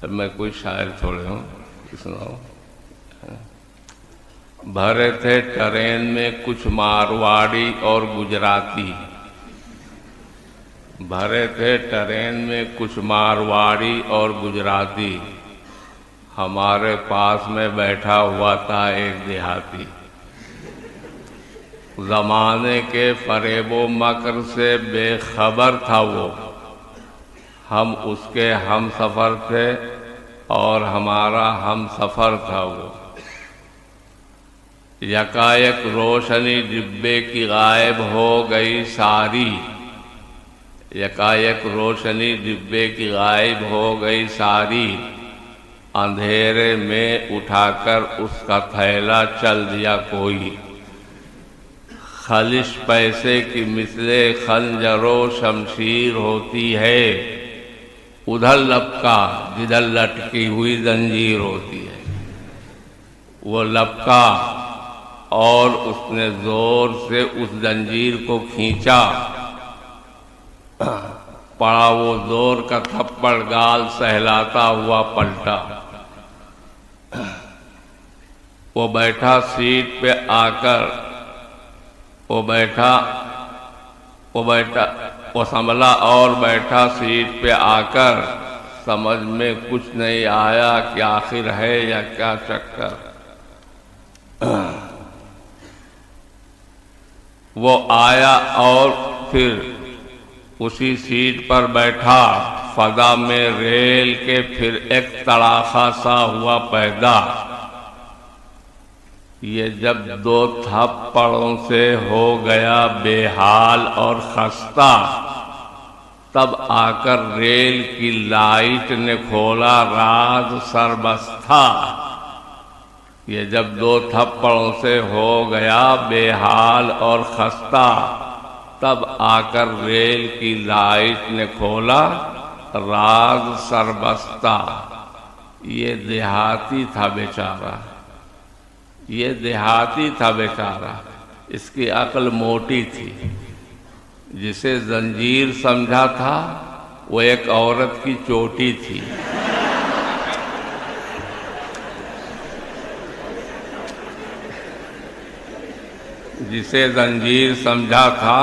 मैं कोई शायर थोड़े हूँ, सुनाओ। भरे थे ट्रेन में कुछ मारवाड़ी और गुजराती, भरे थे ट्रेन में कुछ मारवाड़ी और गुजराती, हमारे पास में बैठा हुआ था एक देहाती। ज़माने के फरेबो मकर से बेखबर था वो, हम उसके हम सफ़र थे और हमारा हम सफ़र था वो। यकायक रोशनी डिब्बे की गायब हो गई सारी, यकायक रोशनी डिब्बे की गायब हो गई सारी, अंधेरे में उठाकर उसका थैला चल दिया कोई। खलिश पैसे की मिसले खंजरो शमशीर होती है, उधर लपका जिधर लटकी हुई जंजीर होती है। वो लपका और उसने जोर से उस जंजीर को खींचा, पड़ा वो जोर का थप्पड़ गाल सहलाता हुआ पलटा। वो बैठा सीट पे आकर, वो संभला और बैठा सीट पे आकर, समझ में कुछ नहीं आया कि आखिर है या क्या चक्कर। वो आया और फिर उसी सीट पर बैठा, फजा में रेल के फिर एक तड़ाखा सा हुआ पैदा। ये जब दो थप्पड़ों से हो गया बेहाल और खस्ता, तब आकर रेल की लाइट ने खोला राज सरबस्ता। ये जब दो थप्पड़ों से हो गया बेहाल और खस्ता, तब आकर रेल की लाइट ने खोला राज सरबस्ता। ये देहाती था बेचारा, ये देहाती था बेचारा, इसकी अक्ल मोटी थी। जिसे जंजीर समझा था वो एक औरत की चोटी थी। जिसे जंजीर समझा था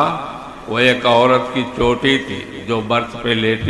वो एक औरत की चोटी थी जो बर्थ पे लेटी